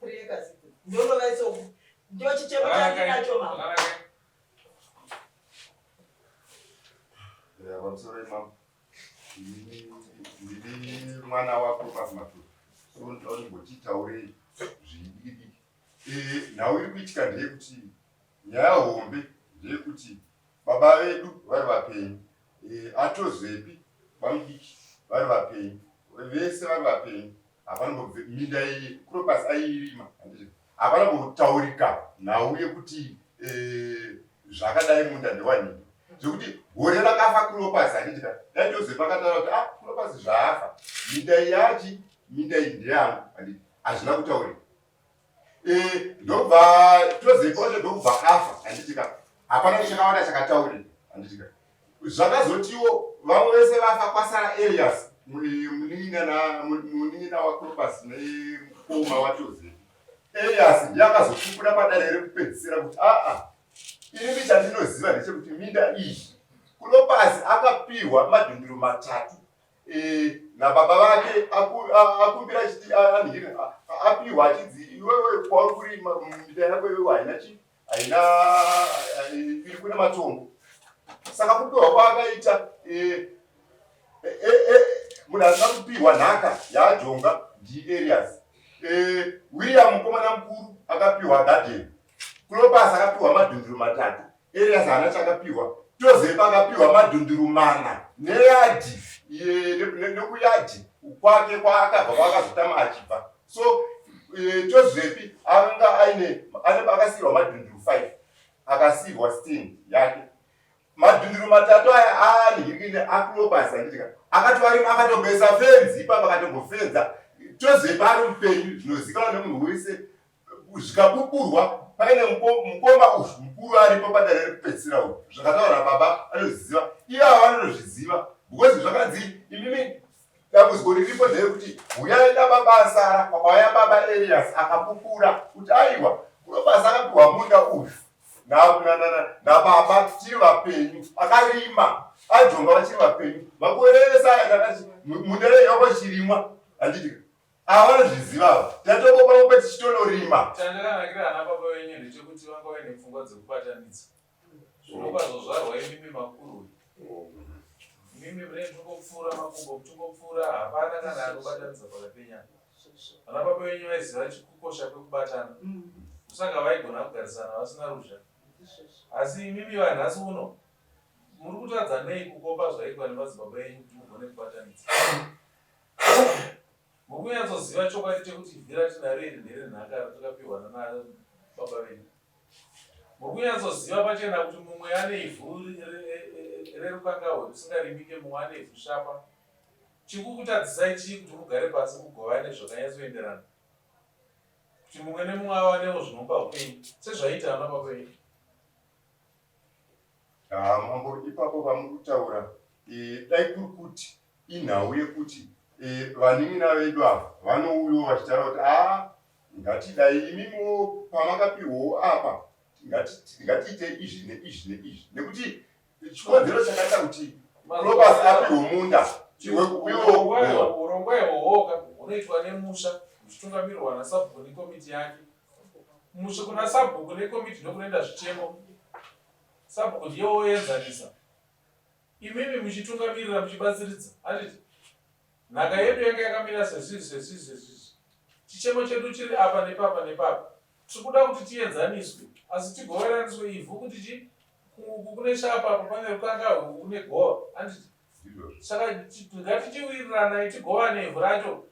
3 acres. Ndovaiso ndio chichemo chake nacho mama. Pamusoro imam ndiri mwana wako pasmatu so ndinomboti taurei zvidiki nhau iri kuitika ndeyekuti nyaya hombe ndeyekuti baba vedu vari vapenyu, atozvepi vamudiki vari vapenyu, vese vari vapenyu. Hapana minda iyi Cleopas aiirima hapana kutaurika nhau yekuti zvakadai munda ndewanini zvekuti gore rakafa Cleopas handitika daitoze pakataura kuti Cleopas zvaafa minda iyi yachi minda iyi ndeyangu handiti hazvina kutaurika ndobva tozepote ndobva afa handitika hapana chakawanda chakataurika handitika zvakazotiwo vamwe vese vafa kwasara Elias munin'ina waCleopas nemukoma watozepi. Elias ndiye akazopupura padare rekupedzisira kuti inini chandinoziva ndechekuti minda iyi Cleopas akapiwa madhunduru 3 nababa vake akumbira achiti apiwa achidzi iwewe kwauri kurima minda yako iwewe haina iri kuna matombo. Saka kupiwa kwaakaita munhu asina kupiwa nhaka yaadhonga ndiElias. William mukomana mukuru akapiwa Garden, Cleopas akapiwa madhunduru 3, Elias haana chakapiwa. Tozepa akapiwa madhunduru 4 neyadhi nekuyadhi kwake kwaakabva kwaakazotama achibva. So Tozepi anga akasiyirwa madhunduru 5 akasiyirwa Sting yake. Madhunduru 3 aya aanhirikine aCleopas handitika akatwarima akatobesa fenzi ipapa akatongofenza. Tozepa ari mupenyu zvinozikanwa nemunhu wese zvikapupurwa paine mukoma uzvu mukuru aripo padare rekupedzisira uyu zvakataura baba anoziva iye avanozviziva because zvakanzi imimi dambudziko riripo nderekuti uyai nababa asara kwakauya baba Elias akapupura kuti aiwa Cleopas akapiwa munda uyu nababa tichiri vapenyu akarima adhonga vachiri vapenyu makoreresa aendakati munda reyoko chirimwa handitika avanozviziva tatokopaope tichitonorima. Chandakanakira ana baba venyu ndechekuti vanga vaine pfungwa dzekubatanidza zvinokazozvarwa imimi makuru imimi mune tungopfuura makumbo tungopfuura hapana kana anobatanidza pakati penyama. Ana baba venyu vaiziva kukosha kwekubatana kusaka vaigona kugarisana vasina ruzha. Asi imimi vanhasi uno muri kutadza nei kukopa zvaitwa nemadzibaba enyu kuti mugone kubatanidza. Mukunyatsoziva chokwadi chekuti vhira tinaro iri nderenhaka ratakapiwa nababa venyu. Mukunyatsoziva pachena kuti mumwe ane ivhu rerukangahwe rusingarimike, mumwe ane ivhu shapa. Chikukutadzisai chii kuti mugare pasi mugovane zvakanyatsoenderana kuti mumwe nemumwe awanewo zvinopa upenyu sezvaita ana baba venyu. Mambo ipapo pamuri kutaura dai kuri kuti inhau yekuti vanin'ina vedu ava vanouyawo vachitaura kuti ngatidai imimiwo pamakapiwawo apa ngatiite izvi neizvi neizvi nekuti chikonzero chakaita kuti Cleopas apiwe munda urongwa ihwohwoka hunoitwa nemusha huchitungamirirwa nasabhuku nekomiti yake. Musha kuna sabhuku nekomiti ndokunoenda zvichemo. Sabhuku ndiye woenzanisa, imimi muchitungamirira muchibatsiridza. Handiti nhaka yedu yanga yakamira sezvizvi chichemo chedu chiri apa nepapa nepapa. Tiri kuda kuti tienzaniswe asi tigoveraniswe ivhu kuti kune shapa apa pane rukangahwe kune gowa. Handiti saka ngatichiwirirana tigovane ivhu racho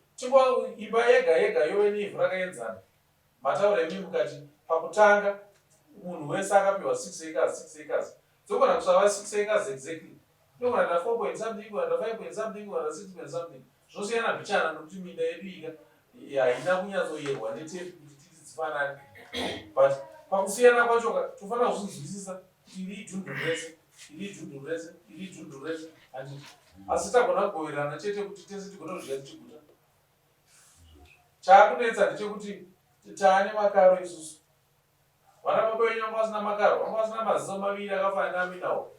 imba yega yega yove neivhu rakaenzana. Mataura emimi mukati pakutanga munhu wese akapiwa 6 acres dzogona kusava 6 acres exactly ndogona na 4 something na 5 something na 6 something zvosiyana bichana nokuti minda yedu ika haina kunyatsoyerwa netepi kuti tidzifanane but pakusiyana kwacho tofanira kuzvinzwisisa iri dhundhu rese handiti asi tagona kugoverana chete kuti tese tigona kuzviya tichiguta. Chaakunetsa ndechekuti taane makaro isusu. Vana baba venyu vanga vasina makaro, vanga vasina maziso maviri akafanana naminawo.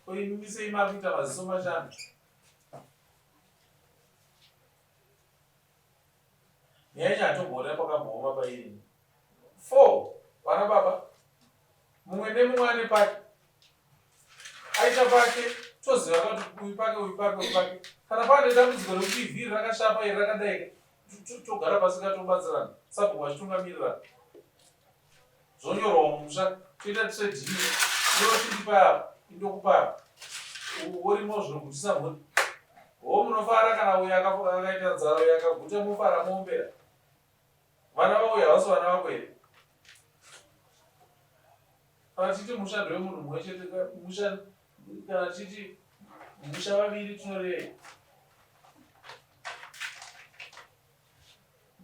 Koimisei makuita maziso mashanu. Nyaya yatogona pakambooma pairi. nemumwe ane pake aita pake toziva kuti uyu pake kana pane dambudziko rekuti ivhiri rakashapa iri rakadaika togara pasi katobatsirana sabhuku vachitungamirirana zonyorwa mumusha toita trading inotindipa indokupa urimo zvinogutisa mhuri wo munofara kana uyo akaita nzara uyo akaguta mufara moombera vana vauya havasi vana vako here kana titi mushando wemunhu mumwe chete kana titi musha vaviri tinorei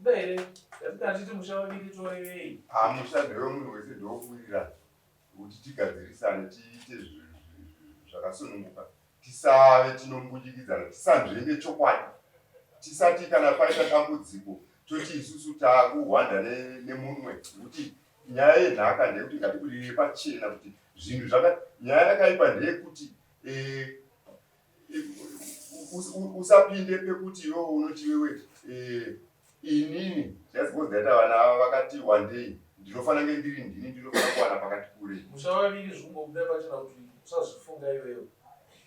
daire kana titi musha vaviri torevei mushando wemunhu wese ndokuwirirana kuti tigadzirisane tiite zvakasununguka tisave tinombunyikidzana tisanzvenge chokwadi tisati kana paita dambudziko toti isusu takuhwanda nemunwe kuti nyaya yenhaka ndeyekuti ngatiburire pachena kuti zvinhu nyaya yakaipa ndeyekuti usapinde pekuti iwe unoti wewe inini ndazikozaita vana vakati wandei ndinofana nge ndiri ndini ndinofana kuwana pakati kure musha vaviri zvingobuda pachena kuti usazvifunga iweyo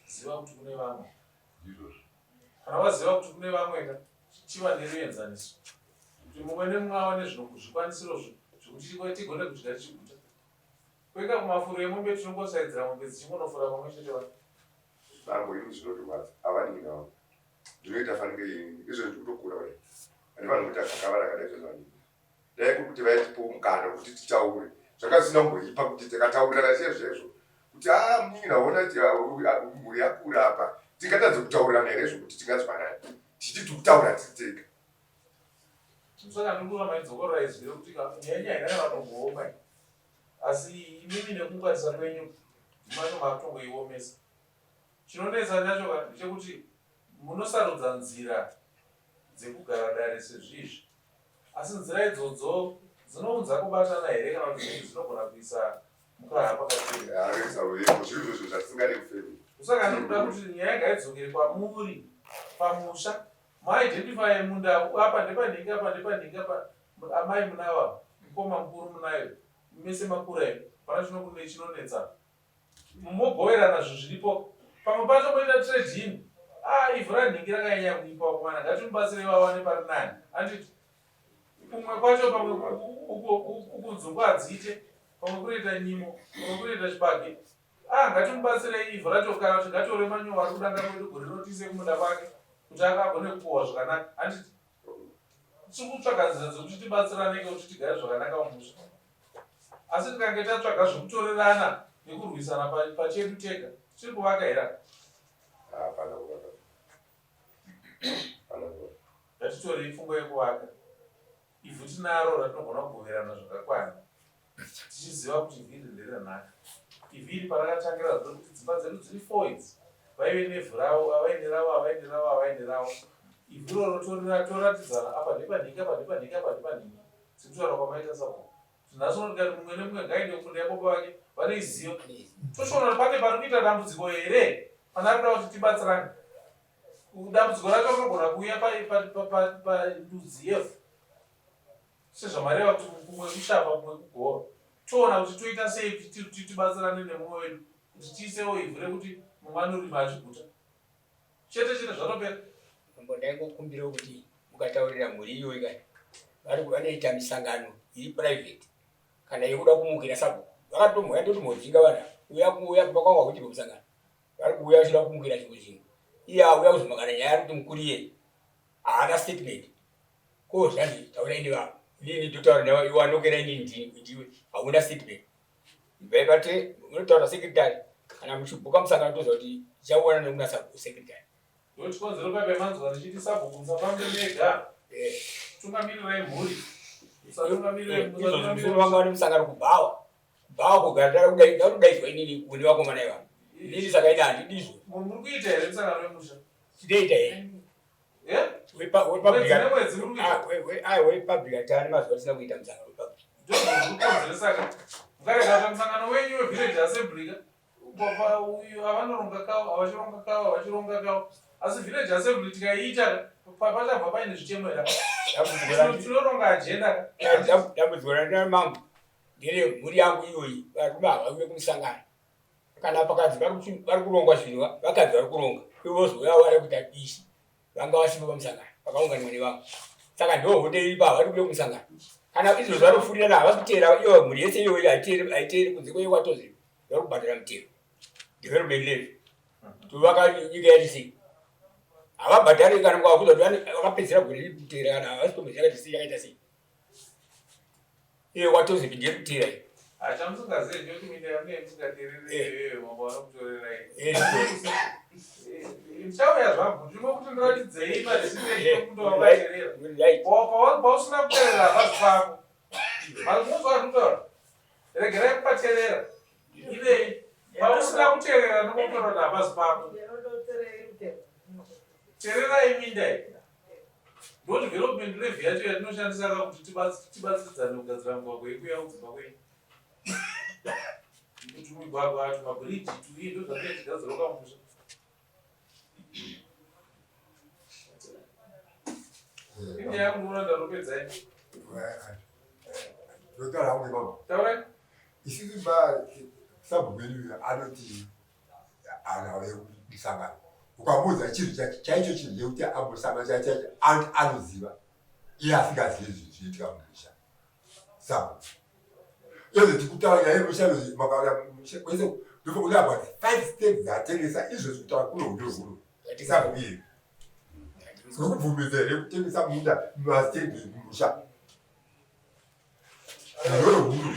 ziva kuti kune vamwe izvozvo kana waziva kuti kune vamwe chiva neruenzaniso kuti mumwe nemumwe awane zvikwanisiro zvekuti tigone kudya tichiguta kweka kumafuro emombe tinongosaidzira mombe dzichingonofura pamwe chete vanhu nango ini zvinotorwadza avaninawo ndinoita fanike izvo ndikutokura vai ane vanhu kuti akakava rakadai zvezvanini dai kuti vaitipo mukana kuti titaure zvakasina kumboipa kuti tikataurirana sezvezvo kuti munyingi naona kuti mhuri yakura apa tingatadze kutaurirana here zvokuti tingazwanani titi tikutaura tititega saka ndikuva maidzokorora izvire kuti nyanya haina vanogooma asi imimi nekungwarisa kwenyu macho matongoiomesa chinonetsa ndacho ndechekuti munosarudza nzira dzekugara dare sezvizvi asi nzira idzodzo dzinounza kubatana here kana kuti zvinhu zvinogona kuisa mukaha pakazvizvozvo zvatisingade kufemi usaka ndikuda kuti nyaya ngaidzokere kwamuri pamusha maidentify munda apa ndepanhingi apa ndepanhingi apa amai munava mukoma mukuru munayo mese makurayo pana chinokune chinonetsa mogoverana zvinhu zviripo pamwe pacho moita trading ivhu ranhingi rakanyanya kuipa kumana ngatimubatsire vawane pari nani anditi kumwe kwacho pamwe ukunzungu adziite pamwe kunoita nyimo pamwe kunoita chibage ngatimubatsire ivhu racho kana kuti ngatore manyowa ari kudanga kwedu gori rinotise kumunda pake kuti akagone kupuwa zvakanaka handiti tiri kutsvaga nzira dzekuti tibatsiraneke kuti tigare zvakanaka mumusha asi tikange tatsvaga zvekutorerana nekurwisana pachedu tega tiri kuvaka hera ngatitorei pfungwa yekuvaka ivhu tinaro ratinogona kugoverana zvakakwana tichiziva kuti vhiri nderenhaka ivhiri parakatangira kuti dzimba dzedu dziri 4 idzi vaive nevhu ravo avaine ravo ivhu roro toratidzana apa ndepanhingi apa ndepanhingi apa ndepanhingi sekutaura kwamaita sabhuku tinhasi unotikati mumwe nemumwe ngainde kufunda yapo pavake vane izivo toshoona kuti pane pari kuita dambudziko here pana ari kuda kuti tibatsirane dambudziko racho rinogona kuuya pandudzi yefu sezvamareva kuti kumwe kushapa kumwe kugora toona kuti toita sei kuti tibatsirane nemumwe wedu kuti tiisewo ivhu rekuti mumwe anorima achiguta chete zvanopera ndaingokumbira kuti mukataurira mhuri iyoyo kani vanoita misangano iri private kana yekuda kumukira sabhuku vakatomhaya ndoti mhodzinga vana uya kuba kwanga kuti pamusangano vari kuuya vachida kumukira chimwe chinhu iye auya kuzomakana nyaya ari kuti mukuru iyei haana statement ko zvandi taurai nevavo inini totaura navo iwanokera inini ndiwe hauna statement ipaipate munotaura sekretary kana muchibuka musangano toziva kuti tichauona nekuna sabhuku sekretary ndochikonzero paipai manzwa ndichiti sabhuku musafambe mega tungamirirai mhuri musoro vanga vane musangano kubhawa kugara darudaidzwa inini kune vakomana ivavo inini saka ine handidizvo muri kuita here musangano wemusha tideita here wepublic atane mazuva tisina kuita musangano wepublic ndokukonzeresaka mukareka musangano wenyu wevillage assembly avanoronga kavo avachironga kavo asi village assembly tikaiita pachabva paine zvichemo here tinoronga ajenda dambudziko randina mangu ndiri muri yangu iyoyi varume havauye kumusangana kana pakadzi vari kurongwa zvinhu vakadzi vari kuronga ivozouya vari kuita dishi vanga vasipa pamusangana vakaunganwa nevamwe saka ndo hondo iripa havari kude kumusangana kana izvo zvarofurira havasi kuteera iyo mhuri yese iyoyi haiteeri kunze kweiwatozi vari kubhadhara mutero development levy tovaka nyika yacho sei havabhadhari kana mukavakuza kuti vakapedzera gore riri kuteera kana havasi kutomboziva kuti sei yakaita sei iye watozi ndiri kuteera iyi achamusingazii ndoti minda yamunenge musingateerere mambo vanokutorerai muchauya zvangu ndimo kuti ndoratidzei maresinekundovavaterera pausina kuteerera havazi pako mazimunzwa anotaura regerai kupateerera ivei pausina kuteerera nokutora kuti havazi pako teererai mindai ndo development levy yacho yatinoshandisa kakuti tibatsiridzane kugadzira mugwagwa ikuya kudzimba kwenyu kuti migwagwa acho mabhiriji tuii ndo zvatinenge tigadzira kamusha inde yakundiona ndaropedzai ndotaura hamwe baba taurai isusu sabhugwedu anoti anave kusangana ukamuudza chinhu chaicho chinhu chekuti ambosangana chaicho anoziva iye asingazivi zvinhu zvinoitika mumusha saka yozoti kutaura yemusha makakwese ndokuda about 5 steps dzatengesa izvozvi kutaura kuno hudovhuro sabhuiri nokubvumidza here kutengesa munda masitendi mumusha ndono huru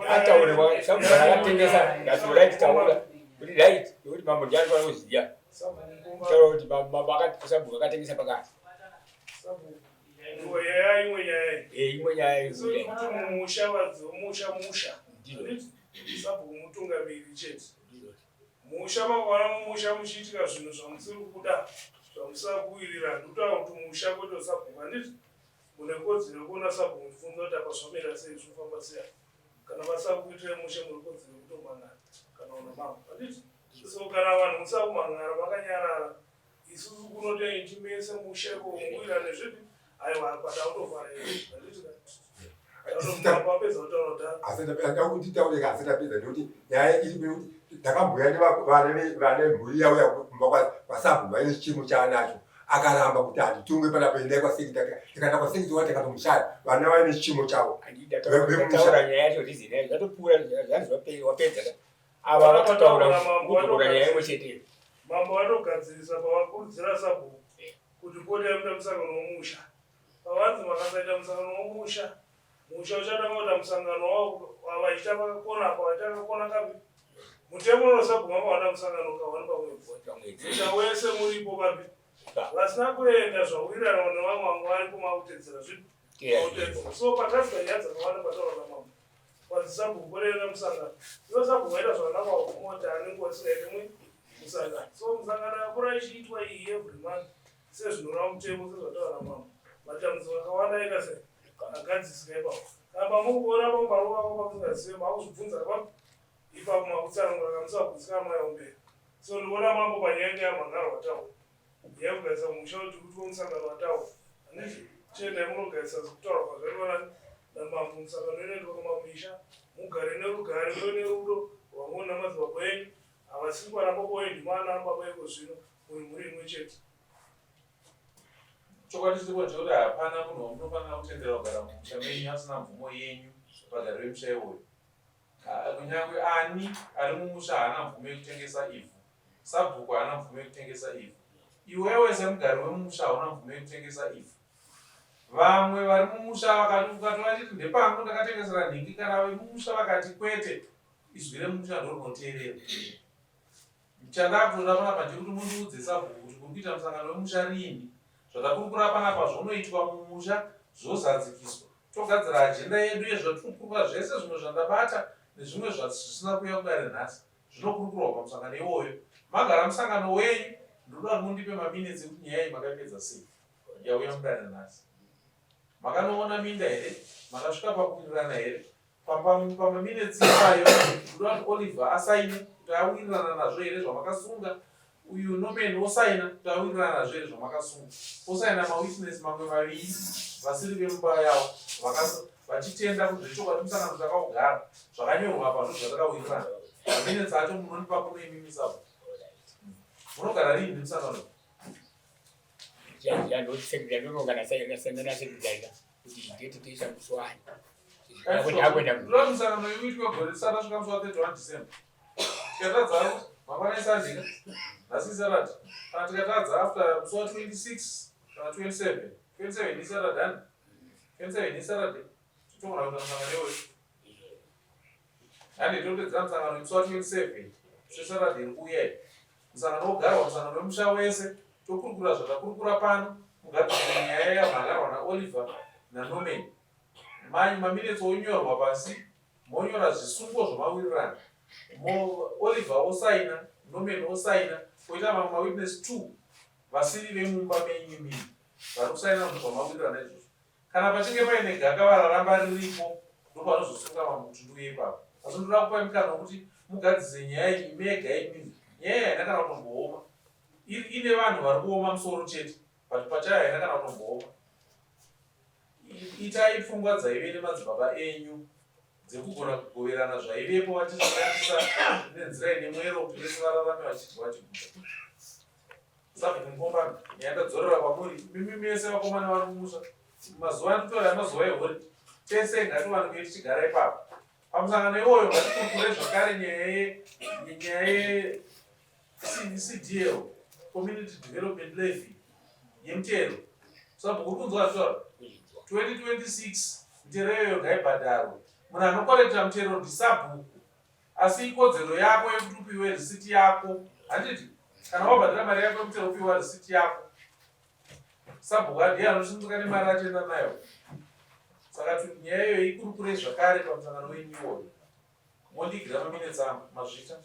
ataure samugara akatengesa ngazuraiti taura kuti right nokuti mambo ndianofanira kuziya taura kuti mambo akasabhuka akatengesa pakati imwe nyaya kuti mumusha musha sabhuku mutungamiri chete musha makwana mumusha muchiitika zvinhu zvamusiri kuda zvamusakuwirira ndikutaura kuti musha kwete sabhuku handiti mune kodzero yekuona sabhuku ndifunza kuti apa zvamira sei zvinofamba sei kana vasakuitira mushe muri kodzero kutomangana kana una mambo handiti so kana vanhu musakumangana makanyarara isusu kunotei timese mushe komuwira nezvipi aiwa kwada kutovhara handiti asitapedza asitapedza nekuti nyaya iri kuti ndakabhuya nevane mhuri yauya kumba kwasabhu vaine chichimo chaanacho akaramba kuti handitungwe pana paendai kwasekita tikaenda kwasekita tikatomushaya vana vaine chichimo chavo taura nyaya yacho rizinai zvatopfuura zvanzi wapedza ava vatotaura kutoura nyaya imwe cheteyo mambo vatogadzirisa pavakurudzira sabhu kuti pote yamuita musangano womusha pavanzi makasaita musangano womusha musha uchatanga kuita musangano wavaita vakakona apa vaita vakakona kapi mutemo unosabhuma pavada musangano kawani pamwedzi musha wese muripo papi vasina kuenda zvawirirana nevamwe vamwe varipo makutedzera zviutedzera so patadzika nyaya dzakawanda pataura namambo kwazisabhuku korenda musangano ivo sabhuku vaita zvakanaka wakumota anenge wasingaiti musangano so musangano yakura ichiitwa iyi every month sezvinoreva mutemo sezvataura namambo matambudziko akawanda ikase agadzisika ipapo kamba mukuona pambaruva ako pamusingazive makuzvibvunza papo ipapo makutsanangura kamusagutsikana mayaumberi so ndikuona mambo panyaya yamhangaro wataura yakugadzisa musha kuti kutiwo musangano wataura handiti chiendai munogadzisa zokutaura kwazvariona namambo musangano inoendwa kumamisha mugare nerugare muve nerudo vamwe namadzibaba enyu havasiri kwaramba koendimana baba eko zvino muri muri imwe chete chokwadi chiripo chekuti hapana munhu wamunofanira kutendera kugara mumusha menyu asina mvumo yenyu pagare remusha iwoyo kunyange ani ari mumusha haana mvumo yekutengesa ivhu sabhuku haana mvumo yekutengesa ivhu iwewe semugari wemumusha hauna mvumo yekutengesa ivhu vamwe vari mumusha ukati vachiti ndepangu ndakatengesera nhingi kana vemumusha vakati kwete izwi remusha ndorinoteerera chandakutoda panapa ndekuti mundiudze sabhuku kuti kuri kuita musangano wemusha riini zvatakurukura panapa zvonoitwa mumusha zvozadzikiswa togadzira ajenda yedu yezvatinokurukura zvese zvimwe zvandabata nezvimwe zvisina kuuya kudare nhasi zvinokurukurwa pamusangano iwoyo magara musangano wenyu ndoda kuti mundipe maminitsi ekuti nyaya iyi makaipedza sei yauya mudare nhasi makanoona minda here makasvika pakuwirirana here pamaminitsi ipayo ndoda kuti Oliver asaine kuti awirirana nazvo here zvamakasunga uyu nomeni osaina kuti awirirana nazvo here zvamakasunga osaina mawitness mamwe maviri vasiri vemumba yavo vachitenda kuti zvechokwadi musangano takaugara zvakanyorwa apa zvazvakauirana maminitsi acho munonipa kunoimimisapo munogara rini musangano musangano iuitwa gore risati rasvika musi wa 31 December tikatadza mangwana Sunday nhasi Saturday kana tikatadza after musi wa 26 kana 27 ni Saturday 27 ni Saturday titogona kuita musangano iwoyo handi totedzera musangano musi wa 27 seSaturday iri kuuya musangano wogarwa musangano wemusha wese tokurukura zvatakurukura pano mugadzirira nyaya yamhagarwa naOliver naNorman maminitsi onyorwa pasi monyora zvisungo zvamawirirana Oliver osaina Norman osaina poita mamwe mawitness 2 vasiri vemumba menyu mimi vari kusaina munhu zvamawirirana izvozvo kana pachinge paine gakava raramba riripo ndopanozosunga mamutundu ipapo asi ndoda kupai mukana wekuti mugadzise nyaya iyi mega imini nyaya haina kana kutombooma ine vanhu vari kuoma musoro chete pachayo haina kana kutombooma itai pfungwa dzaive nemadzibaba enyu dzekugona kugoverana zvaivepo vachizvishandisa nenzira ine mwero kuti vese vararame vachidya vachiguta sabvumukombani nyandadzorera kwamuri mimi mese vakomana vari kumusha mazuva anotora mazuva ehori tese ngatiwanenge tichigara ipapo pamusangano iwoyo ngatikurukure zvakare nyaya yeCDL Community Development Levy yemutero sabvukuri kunzwa zvitaura 2026 mutero iyoyo ngaibhadharwe munhu anokorekta mutero ndisabhuku asi ikodzero yako yekuti upiwe risiti yako handiti kana wabhadhira mari yako yemutero upiwa risiti yako sabhuku hadiye anosunduka nemari achienda nayo saka nyaya iyoyo ikurukure zvakare pamusangano wenyu iwoyo mondigira maminitsi angu mazvita